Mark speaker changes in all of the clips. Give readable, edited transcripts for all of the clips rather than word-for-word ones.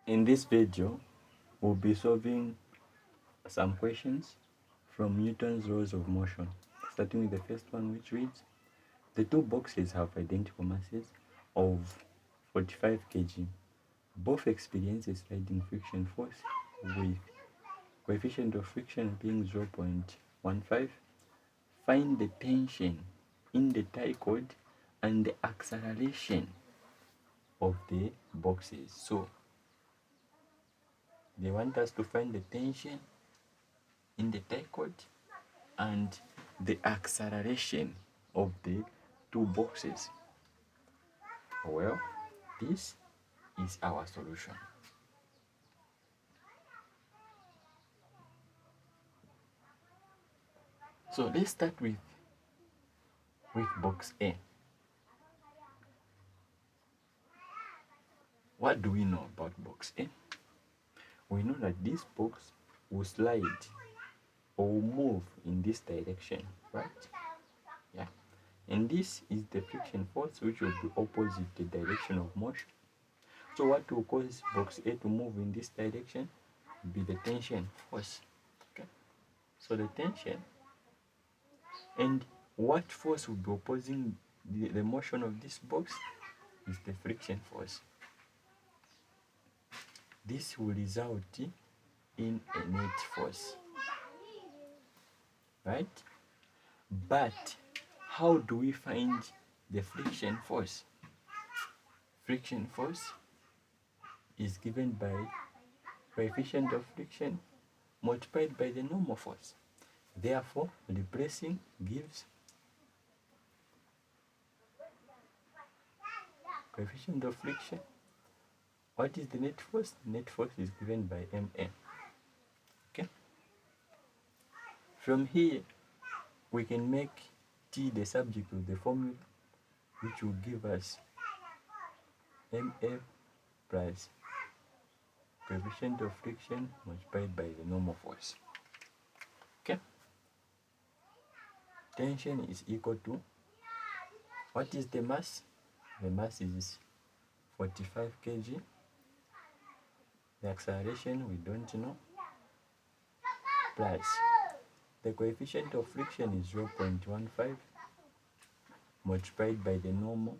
Speaker 1: In this video, we'll be solving some questions from Newton's laws of motion, starting with the first one, which reads, the two boxes have identical masses of 45 kg. Both experience a sliding friction force with coefficient of friction being 0.15. Find the tension in the tie cord and the acceleration of the boxes. So they want us to find the tension in the tie cord and the acceleration of the two boxes. Well, this is our solution. So let's start with box A. What do we know about box A? We know that this box will slide or will move in this direction, right? Yeah. And this is the friction force, which will be opposite the direction of motion. So what will cause box A to move in this direction will be the tension force. Okay. So the tension, and what force will be opposing the motion of this box is the friction force. This will result in a net force, right? But how do we find the friction force? Friction force is given by coefficient of friction multiplied by the normal force. Therefore, replacing gives coefficient of friction. What is the net force? Net force is given by Ma. Okay. From here, we can make T the subject of the formula, which will give us Ma plus coefficient of friction multiplied by the normal force. Okay. Tension is equal to, what is the mass? The mass is 45 kg. The acceleration we don't know, plus the coefficient of friction is 0.15 multiplied by the normal.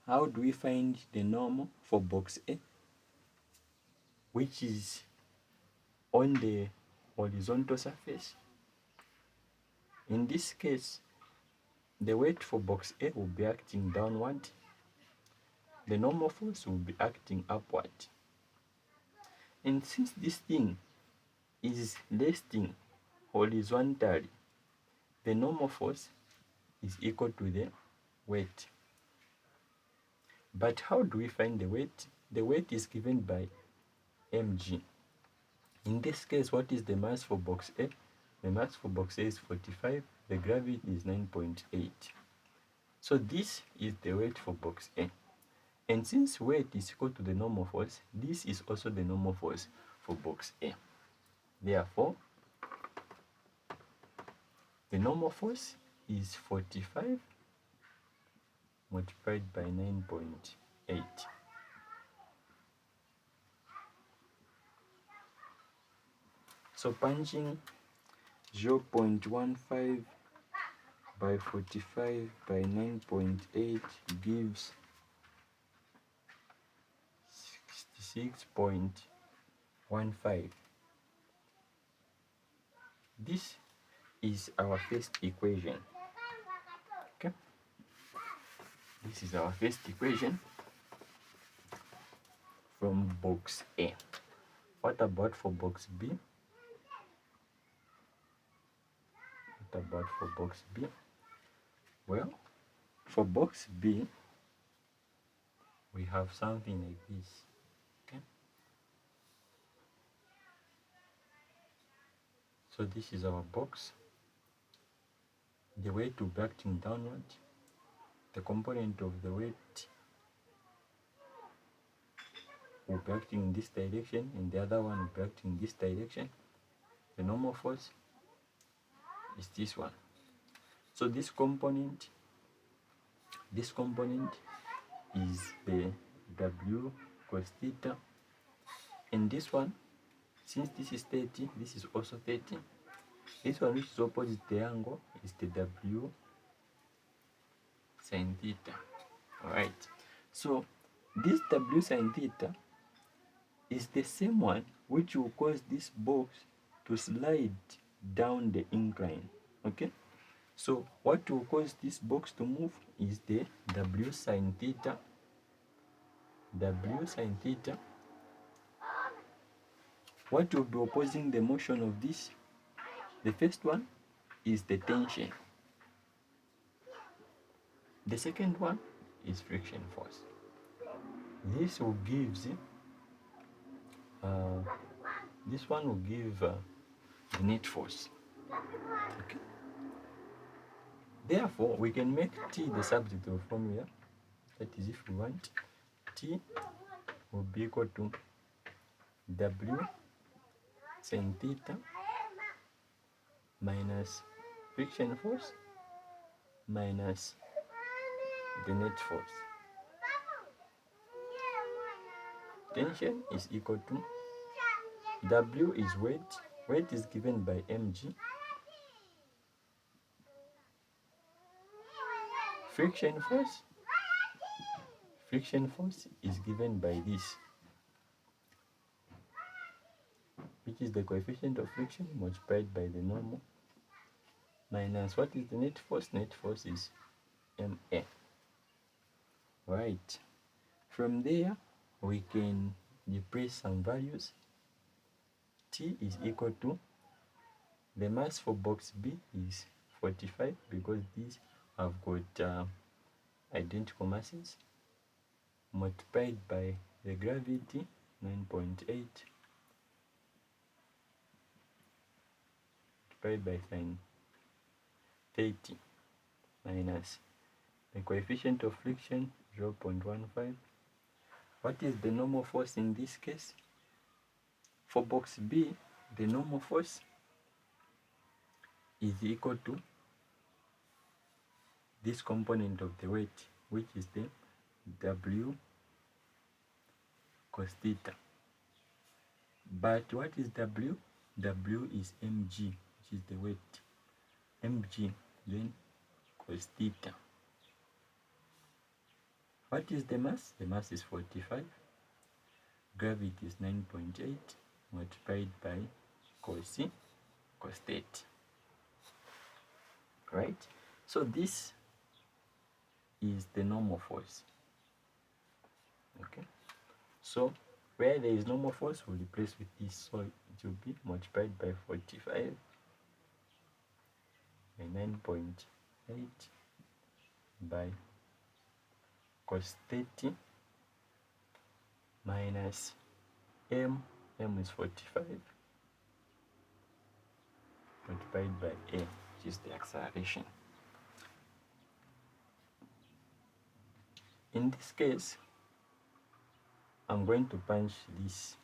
Speaker 1: How do we find the normal for box A, which is on the horizontal surface? In this case, the weight for box A will be acting downward. The normal force will be acting upward. And since this thing is resting horizontally, the normal force is equal to the weight. But how do we find the weight? The weight is given by mg. In this case, what is the mass for box A? The mass for box A is 45. The gravity is 9.8. So this is the weight for box A. And since weight is equal to the normal force, this is also the normal force for box A. Therefore, the normal force is 45 multiplied by 9.8. So punching 0.15 by 45 by 9.8 gives 66.15. This is our first equation. Okay, this is our first equation from box A. What about for box B? What about for box B? Well, for box B, we have something like this. Okay, so this is our box. The weight will be acting downward. The component of the weight will be acting in this direction, and the other one will be acting in this direction. The normal force is this one. So this component is the W cos theta, And this one, since this is 30, this is also 30. This one, which is opposite the angle, is the W sine theta. Alright, so this W sine theta is the same one which will cause this box to slide down the incline. Okay, so what will cause this box to move is the W sine theta. W sine theta. What will be opposing the motion of this? The first one is the tension. The second one is friction force. This will give this one will give the net force. Okay. Therefore, we can make T the subject of formula. That is, if we want, T will be equal to W sine theta minus friction force minus the net force. Tension is equal to W is weight. Weight is given by mg. Friction force is given by this, which is the coefficient of friction multiplied by the normal, minus what is the net force? Net force is ma. Right. From there, we can replace some values. T is equal to, the mass for box B is 45 because these have got identical masses, multiplied by the gravity 9.8 multiplied by sine 30 minus the coefficient of friction 0.15. What is the normal force in this case? For box B, the normal force is equal to this component of the weight, which is the W cos theta. But what is W? W is mg, which is the weight. Mg, then cos theta. What is the mass? The mass is 45. Gravity is 9.8 multiplied by cos 30. Right? So this is the normal force. Okay? So where there is normal force, we'll replace with this. So it will be multiplied by 45 by 9.8 by cos 30 minus m is 45 multiplied by a, which is the acceleration. In this case, I'm going to punch this.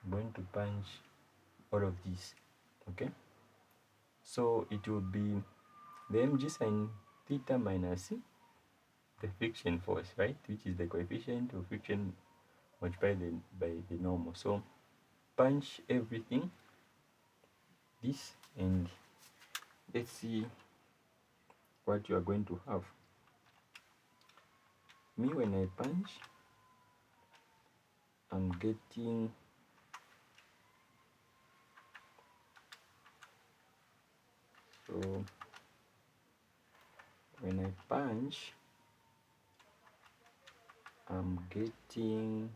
Speaker 1: I'm going to punch all of this. Okay, so it will be the mg sine theta minus the friction force, right, which is the coefficient of friction multiplied by the normal. So punch everything, this, and let's see what you are going to have. Me, when I punch, I'm getting so when I punch, I'm getting,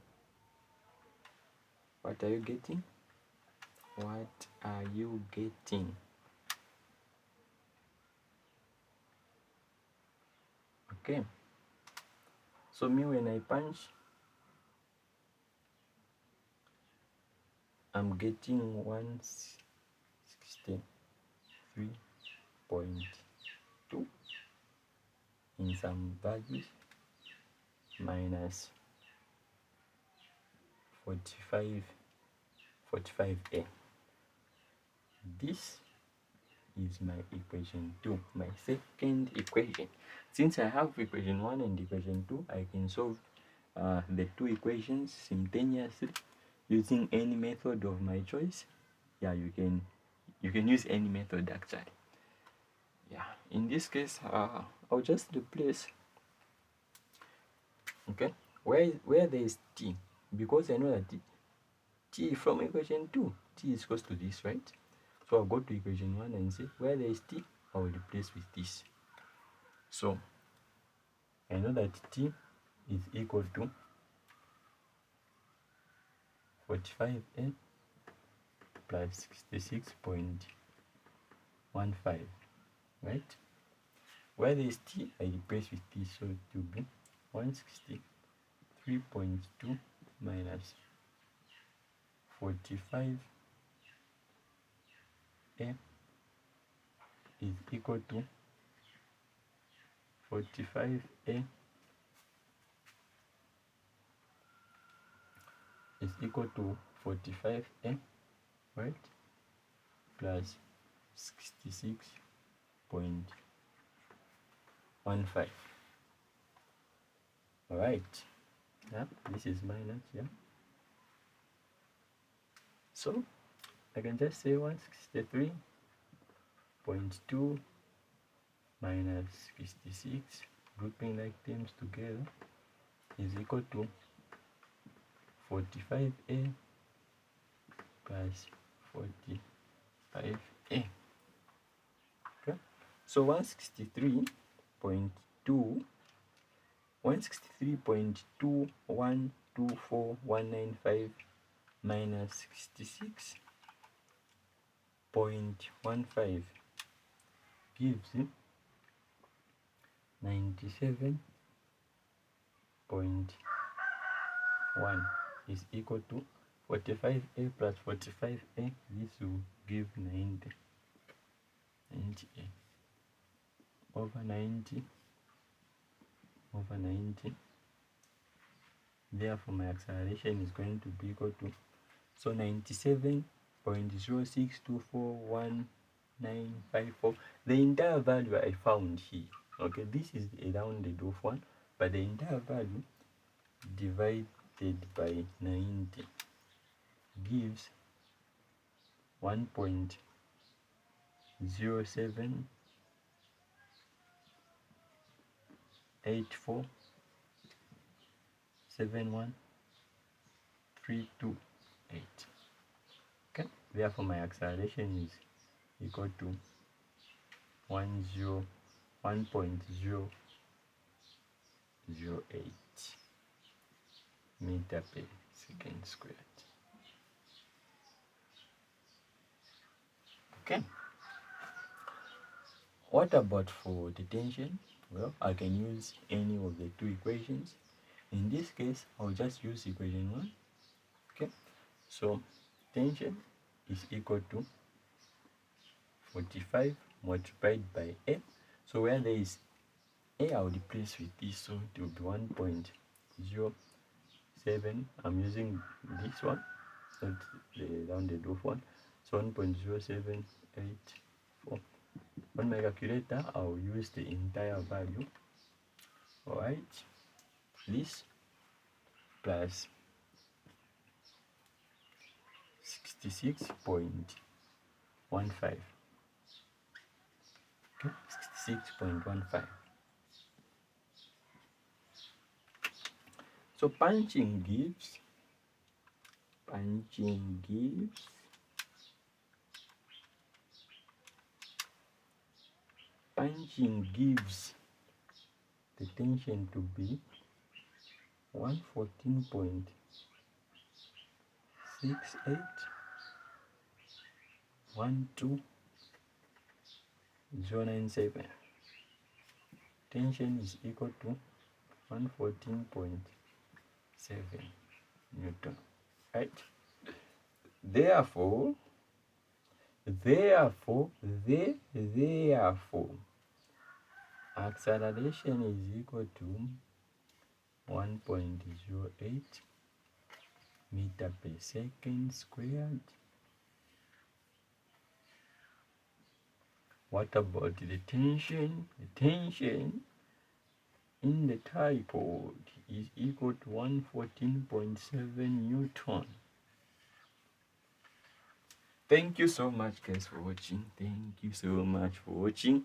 Speaker 1: what are you getting? What are you getting? Okay, so me, when I punch, I'm getting 163.2 in some values minus 45A. This is my equation 2, my second equation. Since I have equation 1 and equation 2, I can solve the two equations simultaneously using any method of my choice. Yeah, you can use any method actually. Yeah, in this case, I'll just replace, okay, where there is t, because I know that t from equation 2, t is equals to this, right? So I'll go to equation 1 and say where there is t, I will replace with this. So I know that t is equal to 45a plus 66.15, right? Where there is t, I replace with t, so it will be 163.2 minus 45a is equal to 45a is equal to 45a, right, plus 66.15. All right, yeah, this is minus, yeah. So I can just say 163.2 minus 66, grouping like terms together, is equal to 45a plus 45a. Okay, so 163.2124125 minus 66.15 gives 97.1 is equal to 45a plus 45a. This will give 90 over 90 over 90. Therefore my acceleration is going to be equal to, so 97.06241954, the entire value I found here. Okay, this is a rounded off one, but the entire value divided by 90 gives 1.078471328. Okay, therefore my acceleration is equal to 1.008 meter per second squared. Okay, what about for the tension? Well, I can use any of the two equations. In this case, I'll just use equation 1. Okay, so tension is equal to 45 multiplied by a. So where there is a, I'll replace with this, so it will be 1.07. I'm using this one, not the rounded off one. So 1.0784. On my calculator, I'll use the entire value. All right, this plus 66.15. Okay, 66.15. So punching gives the tension to be 114.6812.097. Tension is equal to 114.7 Newton, right? Therefore, acceleration is equal to 1.08 meter per second squared. What about the tension? The tension in the tripod is equal to 114.7 Newton. Thank you so much, guys, for watching. Thank you so much for watching.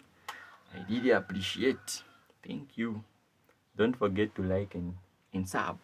Speaker 1: I really appreciate. Thank you. Don't forget to like and sub.